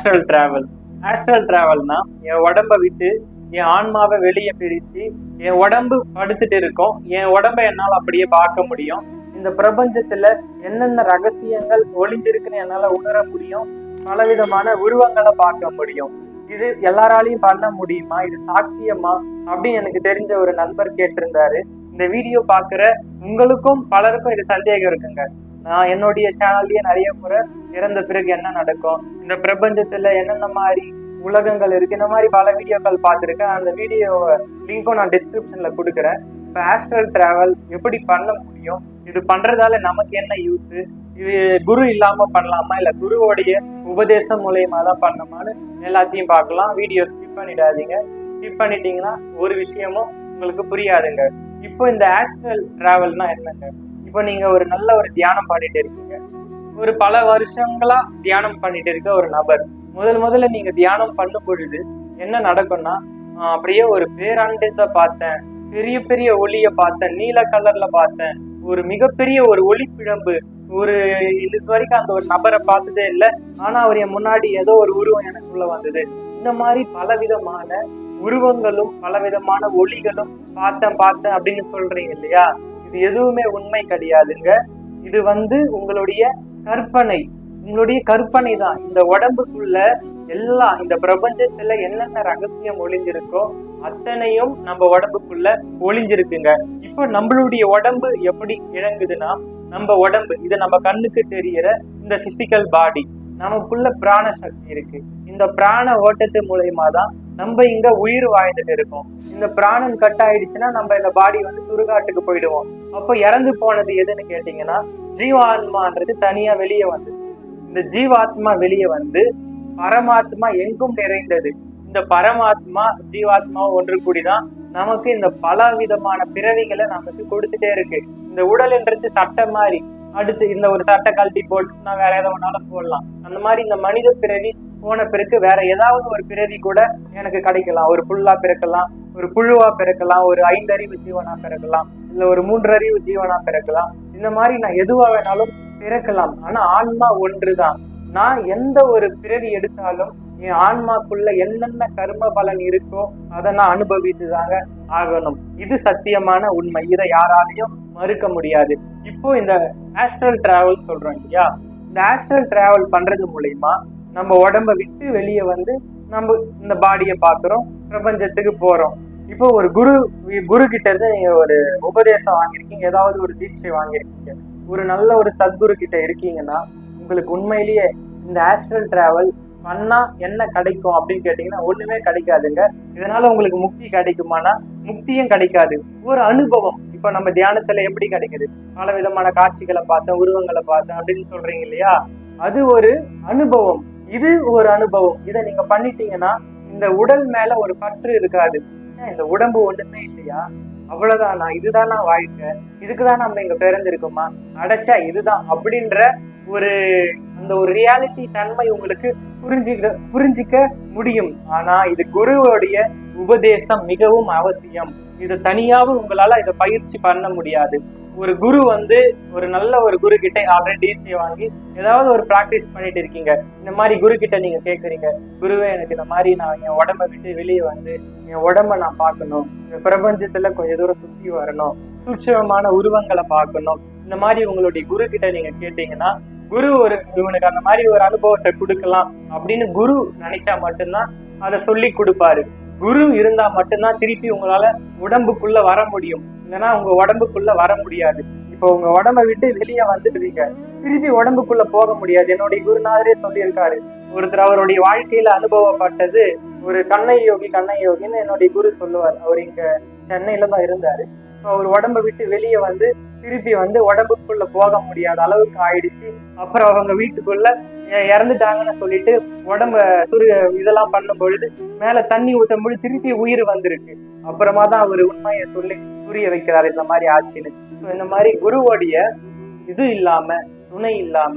Astral travel. Astral டிராவல்னா என் உடம்ப விட்டு என் ஆன்மாவை வெளியே பிரிச்சு என் உடம்பு படுத்துட்டு இருக்கும், என் உடம்ப என்னால அப்படியே பார்க்க முடியும். இந்த பிரபஞ்சத்துல என்னென்ன ரகசியங்கள் ஒளிஞ்சிருக்குன்னு என்னால உணர முடியும். பலவிதமான உருவங்களை பார்க்க முடியும். இது எல்லாராலையும் பண்ண முடியுமா, இது சாத்தியமா அப்படின்னு எனக்கு தெரிஞ்ச ஒரு நண்பர் கேட்டிருந்தாரு. இந்த வீடியோ பாக்குற உங்களுக்கும் பலருக்கும் இது சந்தேகம் இருக்குங்க. நான் என்னுடைய சேனல்லயே நிறைய முறை இறந்த பிறகு என்ன நடக்கும், இந்த பிரபஞ்சத்துல என்னென்ன மாதிரி உலகங்கள் இருக்கு, இந்த மாதிரி பல வீடியோக்கள் பார்த்துருக்கேன். அந்த வீடியோ லிங்க்கும் நான் டிஸ்கிரிப்ஷன்ல கொடுக்குறேன். இப்போ ஆஸ்ட்ரல் டிராவல் எப்படி பண்ண முடியும், இது பண்றதால நமக்கு என்ன யூஸ், இது குரு இல்லாம பண்ணலாமா இல்ல குருவோடைய உபதேசம் மூலயமா தான் பண்ணலாமான்னு எல்லாத்தையும் பார்க்கலாம். வீடியோ ஸ்கிப் பண்ணிடாதீங்க. ஸ்கிப் பண்ணிட்டீங்கன்னா ஒரு விஷயமும் உங்களுக்கு புரியாதுங்க. இப்போ இந்த ஆஸ்ட்ரல் டிராவல்னா என்னங்க? இப்போ நீங்க ஒரு நல்ல ஒரு தியானம் பண்ணிட்டு இருக்கீங்க, ஒரு பல வருஷங்களா தியானம் பண்ணிட்டு இருக்க ஒரு நபர் முதல்ல நீங்க தியானம் பண்ணும் பொழுது என்ன நடக்கும்னா, அப்படியே ஒரு பேராண்டத்தை பார்த்தேன், பெரிய பெரிய ஒளிய பார்த்தேன், நீல கலர்ல பார்த்தேன், ஒரு மிகப்பெரிய ஒரு ஒளிப்பிழம்பு, ஒரு இது வரைக்கும் அந்த ஒரு நபரை பார்த்ததே இல்லை, ஆனா அவர் என் முன்னாடி ஏதோ ஒரு உருவம் எனக்குள்ள வந்தது. இந்த மாதிரி பலவிதமான உருவங்களும் பலவிதமான ஒளிகளும் பார்த்தேன் அப்படின்னு சொல்றீங்க இல்லையா? இது எதுவுமே உண்மை கிடையாதுங்க. இது உங்களுடைய கற்பனை, உங்களுடைய கற்பனை தான். இந்த உடம்புக்குள்ள எல்லாம், இந்த பிரபஞ்சத்துல என்னென்ன ரகசியம் ஒளிஞ்சிருக்கோ அத்தனையும் நம்ம உடம்புக்குள்ள ஒளிஞ்சிருக்குங்க. இப்போ நம்மளுடைய உடம்பு எப்படி இழங்குதுன்னா, நம்ம உடம்பு இது நம்ம கண்ணுக்கு தெரியற இந்த பிசிக்கல் பாடி, நமக்குள்ள பிராண சக்தி இருக்கு. இந்த பிராண ஓட்டத்து மூலயமா தான் நம்ம இங்க உயிர் வாழ்ந்துட்டு இருக்கோம். இந்த பிராணம் கட் ஆயிடுச்சுன்னா நம்ம இந்த பாடி சுடுகாட்டுக்கு போயிடுவோம். அப்போ இறந்து போனது எதுன்னு கேட்டீங்கன்னா, ஜீவாத்மான்றது தனியா வெளியே வந்து, இந்த ஜீவாத்மா வெளியே வந்து பரமாத்மா எங்கும் நிறைந்தது. இந்த பரமாத்மா ஜீவாத்மா ஒன்று கூடிதான் நமக்கு இந்த பல விதமான பிறவிகளை நமக்கு கொடுத்துட்டே இருக்கு. இந்த உடல்ன்றது சட்டை மாதிரி, அடுத்து இந்த ஒரு சட்டை கழட்டி போட்டுனா வேற ஏதோ ஒன்னாலும் போடலாம். அந்த மாதிரி இந்த மனித பிறவி போன பிறகு வேற ஏதாவது ஒரு பிறவி கூட எனக்கு கிடைக்கலாம். ஒரு புல்லா பிறக்கலாம், ஒரு புழுவா பிறக்கலாம், ஒரு 5 அறிவு ஜீவனா பிறக்கலாம், இல்ல ஒரு 3 அறிவு ஜீவனா பிறக்கலாம். இந்த மாதிரி நான் எதுவா வேணாலும் பிறக்கலாம். ஆனா ஆன்மா ஒன்றுதான். நான் எந்த ஒரு பிறவி எடுத்தாலும் என் ஆன்மாக்குள்ள என்னென்ன கர்ம பலன் இருக்கோ அதை நான் அனுபவித்துதாங்க ஆகணும். இது சத்தியமான உண்மை. இதை யாராலையும் மறுக்க முடியாது. இப்போ இந்த ஆஸ்ட்ரல் டிராவல் சொல்றோம் இல்லையா, இந்த ஆஸ்ட்ரல் டிராவல் பண்றது மூலயமா நம்ம உடம்ப விட்டு வெளியே நம்ம இந்த பாடியை பாக்குறோம், பிரபஞ்சத்துக்கு போறோம். இப்போ ஒரு குரு கிட்ட இருந்து நீங்க ஒரு உபதேசம் வாங்கியிருக்கீங்க, ஏதாவது ஒரு தீட்சை வாங்கியிருக்கீங்க, ஒரு நல்ல ஒரு சத்குரு கிட்ட இருக்கீங்கன்னா உங்களுக்கு உண்மையிலேயே இந்த ஆஸ்ட்ரல் டிராவல் பண்ணா என்ன கிடைக்கும் அப்படின்னு கேட்டீங்கன்னா ஒண்ணுமே கிடைக்காதுங்க. இதனால உங்களுக்கு முக்தி கிடைக்குமானா முக்தியும் கிடைக்காது. ஒரு அனுபவம். இப்ப நம்ம தியானத்துல எப்படி கிடைக்குது, பல விதமான காட்சிகளை பார்த்தேன், உருவங்களை பார்த்தேன் அப்படின்னு சொல்றீங்க இல்லையா, அது ஒரு அனுபவம். இது ஒரு அனுபவம். இதை நீங்க பண்ணிட்டீங்கன்னா இந்த உடல் மேல ஒரு பற்று இருக்காது. இந்த உடம்பு ஒண்ணுமே இல்லையா, அவ்வளவுதானா, இதுதான் நான் வாழ்க்கை, இதுக்குதான் நம்ம இங்க பிறந்திருக்கோமா, அடைச்சா இதுதான் அப்படின்ற ஒரு அந்த ஒரு ரியாலிட்டி தன்மை உங்களுக்கு புரிஞ்சிக்க முடியும். ஆனா இது குருவோடைய உபதேசம் மிகவும் அவசியம். இது தனியாவும் உங்களால இதை பயிற்சி பண்ண முடியாது. ஒரு குரு ஒரு நல்ல ஒரு குரு கிட்ட ஆல்ரெடி டீச்சை வாங்கி ஏதாவது ஒரு பிராக்டிஸ் பண்ணிட்டு இருக்கீங்க. இந்த மாதிரி குரு கிட்ட நீங்க கேக்குறீங்க, குருவே எனக்கு இந்த மாதிரி நான் என் உடம்ப விட்டு வெளியே என் உடம்ப நான் பார்க்கணும், இந்த பிரபஞ்சத்துல கொஞ்சம் தூரம் சுத்தி வரணும், சூட்சமான உருவங்களை பார்க்கணும். இந்த மாதிரி உங்களுடைய குரு கிட்ட நீங்க கேட்டீங்கன்னா குரு இவனுக்கு அந்த மாதிரி ஒரு அனுபவத்தை கொடுக்கலாம் அப்படின்னு குரு நினைச்சா மட்டும்தான் அதை சொல்லி கொடுப்பாரு. குரு இருந்தா மட்டும்தான் திருப்பி உங்களால உடம்புக்குள்ள வர முடியும். இல்லைன்னா உங்க உடம்புக்குள்ள வர முடியாது. இப்போ உங்க உடம்ப விட்டு வெளியே வந்துடுவீங்க, திருப்பி உடம்புக்குள்ள போக முடியாது. என்னுடைய குருநாதரே சொல்லியிருக்காரு. ஒருத்தர் அவருடைய வாழ்க்கையில அனுபவப்பட்டது, ஒரு கண்ணை யோகின்னு என்னுடைய குரு சொல்லுவார். அவர் இங்க சென்னையில தான் இருந்தாரு. அவர் உடம்ப விட்டு வெளியே திருப்பி உடம்புக்குள்ள போக முடியாத அளவுக்கு ஆயிடுச்சு. அப்புறம் அவங்க வீட்டுக்குள்ள இறந்துட்டாங்கன்னு சொல்லிட்டு உடம்ப இதெல்லாம் பண்ணும் பொழுது மேல தண்ணி ஊற்றும் பொழுது திருப்பி உயிர் வந்திருக்கு. அப்புறமா தான் அவர் உண்மையை சொல்லி புரிய வைக்கிறாரு இந்த மாதிரி ஆச்சுன்னு. இந்த மாதிரி குருவோடைய இது இல்லாம, துணை இல்லாம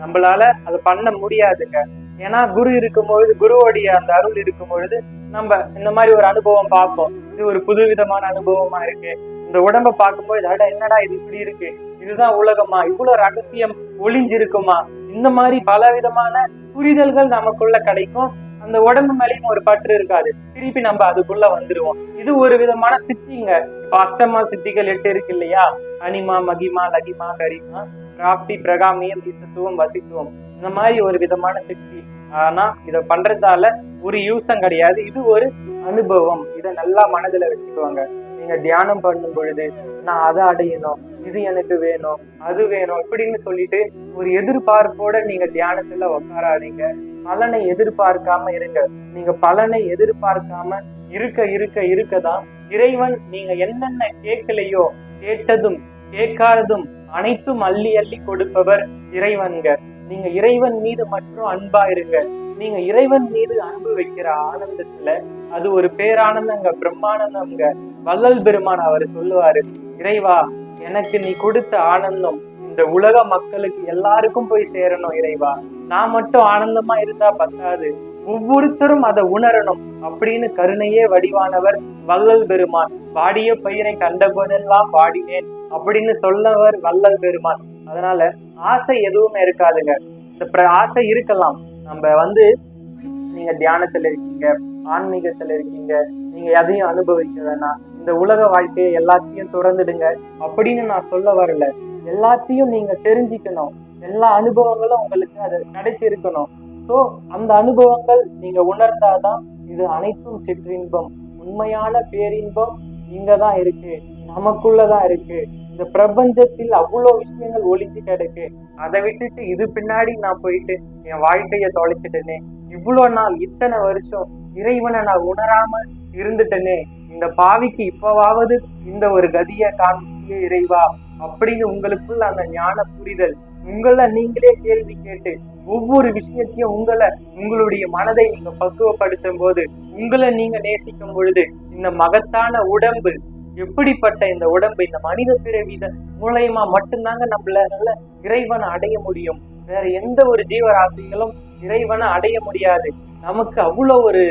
நம்மளால அதை பண்ண முடியாதுங்க. ஏன்னா குரு இருக்கும் பொழுது, குருவோடைய அந்த அருள் இருக்கும் பொழுது நம்ம இந்த மாதிரி ஒரு அனுபவம் பார்ப்போம். இது ஒரு புதுவிதமான அனுபவமா இருக்கு. இந்த உடம்ப பார்க்கும்போது என்னடா இது இப்படி இருக்கு, இதுதான் உலகமா, இவ்வளவு ரகசியம் ஒளிஞ்சிருக்குமா, இந்த மாதிரி பல விதமான புரிதல்கள் நமக்குள்ள கிடைக்கும். அந்த உடம்பு மேலேயும் ஒரு பற்று இருக்காது, திருப்பி நம்ம அதுக்குள்ள வந்துருவோம். இது ஒரு விதமான சித்திங்க. இப்ப அஷ்டமா சித்திகள் 8 இருக்கு இல்லையா? அனிமா, மகிமா, லகிமா, கரிமா, பிராப்தி, பிரகாமியம், ஈசத்துவம், வசித்துவம், இந்த மாதிரி ஒரு விதமான சித்தி. ஆனா இத பண்றதால ஒரு யூஸம் கிடையாது, இது ஒரு அனுபவம். இதை நல்லா மனதுல வச்சுக்குவாங்க. நீங்க தியானம் பண்ணும் பொழுது நான் அதை அடையணும், இது எனக்கு வேணும், அது வேணும் இப்படின்னு சொல்லிட்டு ஒரு எதிர்பார்ப்போட நீங்க தியானத்துல உட்காராதீங்க. பலனை எதிர்பார்க்காம இருங்க. நீங்க பலனை எதிர்பார்க்காம இருக்க இருக்க இருக்கதான் இறைவன் நீங்க என்னென்ன கேட்கலையோ கேட்டதும் கேட்காததும் அனைத்தும் அள்ளி அள்ளி கொடுப்பவர் இறைவன்க. நீங்க இறைவன் மீது மட்டும் அன்பா இருங்க. நீங்க இறைவன் மீது அன்பு வைக்கிற ஆனந்தத்துல அது ஒரு பேரானந்தங்க, பிரம்மானந்தம்ங்க. வள்ளல் பெருமான் அவர் சொல்லுவாரு, இறைவா எனக்கு நீ கொடுத்த ஆனந்தம் இந்த உலக மக்களுக்கு எல்லாருக்கும் போய் சேரணும் இறைவா. நான் மட்டும் ஆனந்தமா இருந்தா பத்தாது, ஒவ்வொருத்தரும் அதை உணரணும் அப்படின்னு கருணையே வடிவானவர் வள்ளல் பெருமான். பாடிய பயிரை கண்ட போதெல்லாம் பாடினேன் அப்படின்னு சொல்லவர் வள்ளல் பெருமான். அதனால ஆசை எதுவுமே இருக்காதுங்க. இந்த ஆசை இருக்கலாம், நம்ம நீங்க தியானத்துல இருக்கீங்க, ஆன்மீகத்துல இருக்கீங்க, நீங்க எதையும் அனுபவிக்க வேணாம், இந்த உலக வாழ்க்கையை எல்லாத்தையும் துறந்துடுங்க அப்படின்னு நான் சொல்ல வரல. எல்லாத்தையும் நீங்க தெரிஞ்சுக்கணும், எல்லா அனுபவங்களும் உங்களுக்கு அது கிடைச்சிருக்கணும். சோ அந்த அனுபவங்கள் நீங்க உணர்ந்தாதான் இது அனைத்தும் சிற்றின்பம். உண்மையான பேரின்பம் இங்கதான் இருக்கு, நமக்குள்ளதான் இருக்கு. இந்த பிரபஞ்சத்தில் அவ்வளவு விஷயங்கள் ஒளிஞ்சு கிடக்கு. அதை விட்டுட்டு இது பின்னாடி நான் போயிட்டு என் வாழ்க்கைய தொலைச்சிட்டேனே, இவ்வளவு நாள் இத்தனை வருஷம் இறைவனை நான் உணராம இருந்துட்டேனே, இந்த பாவிக்கு இப்பவாவது இந்த ஒரு கதியை காண்பிய இறைவா அப்படின்னு உங்களுக்குள்ள அந்த ஞான புரிதல், உங்களை நீங்களே கேள்வி கேட்டு ஒவ்வொரு விஷயத்தையும் உங்களுடைய மனதை நீங்க பக்குவப்படுத்தும் போது, உங்களை நீங்க நேசிக்கும் பொழுது, இந்த மகத்தான உடம்பு எப்படிப்பட்ட இந்த உடம்பு, இந்த மனித பிறவித மூலயமா மட்டும்தாங்க நம்மளால இறைவனை அடைய முடியும். வேற எந்த ஒரு ஜீவராசிகளும் இறைவனை அடைய முடியாது. நமக்கு அவ்வளவு ஒரு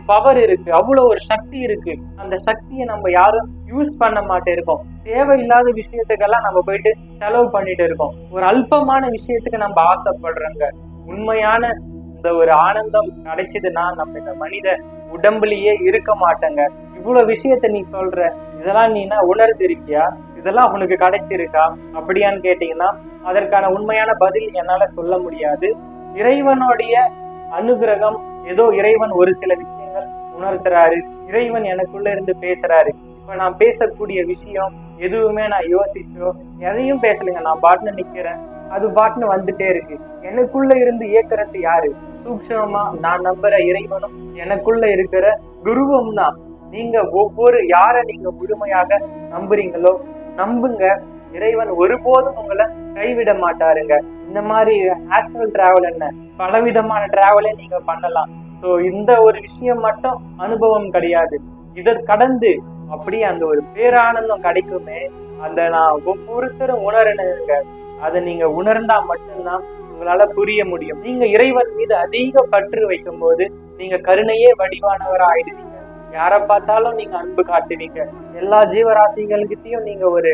பவர் இருக்கு, அவ்வளவு ஒரு சக்தி இருக்கு. அந்த சக்தியை நம்ம யாரும் யூஸ் பண்ண மாட்டே இருக்கோம். தேவையில்லாத விஷயத்துக்கெல்லாம் நம்ம போயிட்டு செலவு பண்ணிட்டு இருக்கோம். ஒரு அல்பமான விஷயத்துக்கு நம்ம ஆசைப்படுறோங்க. உண்மையான இந்த ஒரு ஆனந்தம் கிடைச்சதுன்னா நம்ம இந்த மனித உடம்புலயே இருக்க மாட்டேங்க. இவ்வளவு விஷயத்த நீ சொல்ற, இதெல்லாம் நீனா உணர்ந்திருக்கியா, இதெல்லாம் உனக்கு கிடைச்சிருக்கா அப்படியான்னு கேட்டீங்கன்னா அதற்கான உண்மையான பதில் என்னால சொல்ல முடியாது. இறைவனுடைய அனுகிரகம், ஏதோ இறைவன் ஒரு சில விஷயங்கள் உணர்த்துறாரு, இறைவன் எனக்குள்ள இருந்து பேசுறாரு. இப்ப நான் பேசக்கூடிய விஷயம் எதுவுமே நான் யோசிச்சோ எதையும் பேசலைங்க, நான் பாட்டுன்னு நிக்கிறேன், அது பாட்டுன்னு வந்துட்டே இருக்கு. எனக்குள்ள இருந்து இயக்குறது யாரு? சூக்ஷமா நான் நம்புற இறைவனும் எனக்குள்ள இருக்கிற குருவும் தான். நீங்க யாரை நீங்க முழுமையாக நம்புறீங்களோ நம்புங்க, இறைவன் ஒருபோதும் உங்களை கைவிட மாட்டாருங்க. இந்த மாதிரி ஆஸ்ட்ரல் டிராவல் என்ன, பலவிதமான டிராவலே நீங்க பண்ணலாம். ஸோ இந்த ஒரு விஷயம் மட்டும் அனுபவம் கிடையாது, இதை கடந்து அப்படியே அந்த ஒரு பேரானந்தம் கிடைக்குமே, அந்த நான் ஒவ்வொருத்தரும் உணரணுங்க. அதை நீங்க உணர்ந்தா மட்டும்தான் உங்களால புரிய முடியும். நீங்க இறைவன் மீது அதிக பற்று வைக்கும் போது நீங்க கருணையே வடிவானவரா ஆயிடுவீங்க. யாரை பார்த்தாலும் நீங்க அன்பு காட்டுவீங்க. எல்லா ஜீவராசிகள்கிட்டயும் நீங்க ஒரு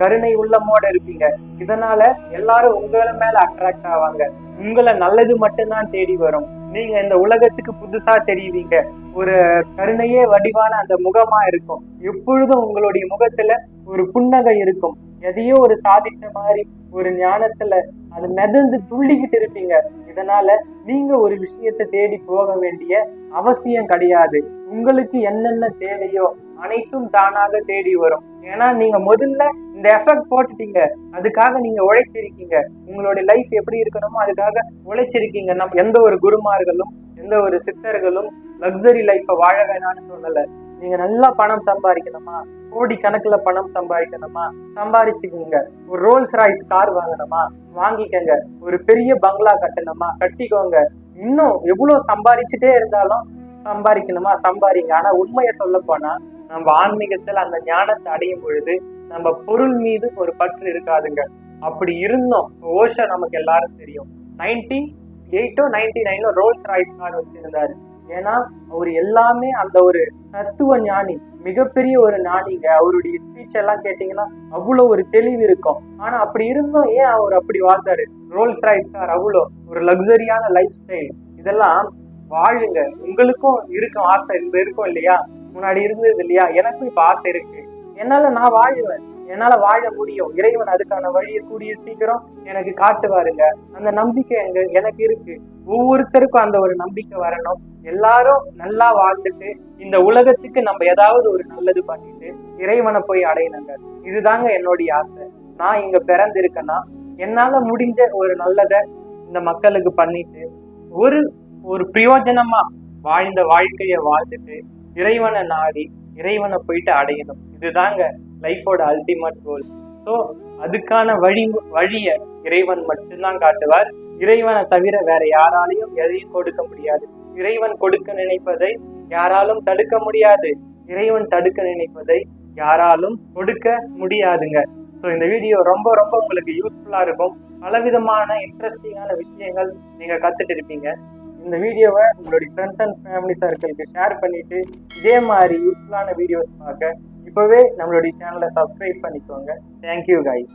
கருணை உள்ளமோட இருப்பீங்க. இதனால எல்லாரும் உங்களை மேல அட்ராக்ட் ஆவாங்க. உங்களை நல்லது மட்டும்தான் தேடி வரும். நீங்க இந்த உலகத்துக்கு புதுசா தெரியுவீங்க. ஒரு கருணையே வடிவான அந்த முகமா இருக்கும். எப்பொழுதும் உங்களுடைய முகத்துல ஒரு புன்னகை இருக்கும். எதையோ ஒரு சாதிச்ச மாதிரி ஒரு ஞானத்துல அது மிதந்து துள்ளிக்கிட்டு இருப்பீங்க. இதனால நீங்க ஒரு விஷயத்தை தேடி போக வேண்டிய அவசியம் கிடையாது. உங்களுக்கு என்னென்ன தேவையோ அனைத்தும் தானாக தேடி வரும். ஏன்னா நீங்க முதல்ல இந்த எஃபெக்ட் போட்டுட்டீங்க, அதுக்காக நீங்க உழைச்சிருக்கீங்க. உங்களுடைய லைஃப் எப்படி இருக்கணுமோ அதுக்காக உழைச்சிருக்கீங்க. நம்ம எந்த ஒரு குருமார்களும் எந்த ஒரு சித்தர்களும் லக்ஸரி லைஃபை வாழ வேணாம்னு சொல்லல. நீங்க நல்லா பணம் சம்பாதிக்கணுமா, கோடி கணக்குல பணம் சம்பாதிக்கணுமா, சம்பாதிச்சுக்கோங்க. ஒரு ரோல்ஸ் ராய்ஸ் கார் வாங்கணுமா, வாங்கிக்கங்க. ஒரு பெரிய பங்களா கட்டணுமா, கட்டிக்கோங்க. இன்னும் எவ்வளவு சம்பாதிச்சுட்டே இருந்தாலும் சம்பாதிக்கணுமா, சம்பாதிங்க. ஆனா உண்மையை சொல்ல போனா நம்ம ஆன்மீகத்துல அந்த ஞானத்தை அடையும் பொழுது நம்ம பொருள் மீது ஒரு பற்று இருக்காதுங்க. அப்படி இருந்தோம். ஓஷோ நமக்கு எல்லாரும் தெரியும், 98 99 ரோல்ஸ் ராய்ஸ் கார் வச்சிருந்தாரு. ஏன்னா அவர் எல்லாமே அந்த ஒரு தத்துவ ஞானி, மிகப்பெரிய ஒரு ஞானிங்க. அவருடைய ஸ்பீச் எல்லாம் கேட்டீங்கன்னா அவ்வளவு ஒரு தெளிவு இருக்கும். ஆனா அப்படி இருந்தும் ஏன் அவர் அப்படி வாழ்ந்தாரு? ரோல்ஸ் ராய்ஸ் கார், அவ்வளோ ஒரு லக்ஸரியான லைஃப் ஸ்டைல், இதெல்லாம் வாழுங்க. உங்களுக்கும் இருக்கும் ஆசை, இருக்கும் இல்லையா? முன்னாடி இருந்தது இல்லையா? எனக்கும் இப்ப ஆசை இருக்கு. நான் வாழுவேன், என்னால வாழ முடியும். இறைவன் அதுக்கான வழியை கூடிய சீக்கிரம் எனக்கு காட்டுவாருங்க. அந்த நம்பிக்கை எனக்கு இருக்கு. ஒவ்வொருத்தருக்கும் அந்த ஒரு நம்பிக்கை வரணும். எல்லாரும் நல்லா வாழ்ந்துட்டு இந்த உலகத்துக்கு நம்ம ஏதாவது ஒரு நல்லது பண்ணிட்டு இறைவனை போய் அடையணுங்க. இதுதாங்க என்னுடைய ஆசை. நான் இங்க பிறந்திருக்கேன்னா என்னால முடிஞ்ச ஒரு நல்லதை இந்த மக்களுக்கு பண்ணிட்டு ஒரு ஒரு பிரயோஜனமா வாழ்ந்த வாழ்க்கைய வாழ்ந்துட்டு இறைவனை நாடி இறைவனை போயிட்டு அடையணும். இதுதாங்க லைஃபோட அல்டிமேட் கோல். ஸோ அதுக்கான வழிய இறைவன் மட்டும்தான் காட்டுவார். இறைவனை தவிர வேற யாராலையும் எதையும் கொடுக்க முடியாது. இறைவன் கொடுக்க நினைப்பதை யாராலும் தடுக்க முடியாது. இறைவன் தடுக்க நினைப்பதை யாராலும் கொடுக்க முடியாதுங்க. ஸோ இந்த வீடியோ ரொம்ப ரொம்ப உங்களுக்கு யூஸ்ஃபுல்லா இருக்கும். பலவிதமான இன்ட்ரெஸ்டிங்கான விஷயங்கள் நீங்க கத்துட்டு இருப்பீங்க. இந்த வீடியோவை உங்களுடைய ஃப்ரெண்ட்ஸ் அண்ட் ஃபேமிலி சர்க்கிளுக்கு ஷேர் பண்ணிட்டு இதே மாதிரி யூஸ்ஃபுல்லான வீடியோஸ் பார்க்க இப்பவே நம்மளுடைய சேனலை சப்ஸ்கிரைப் பண்ணிக்கோங்க. Thank you guys.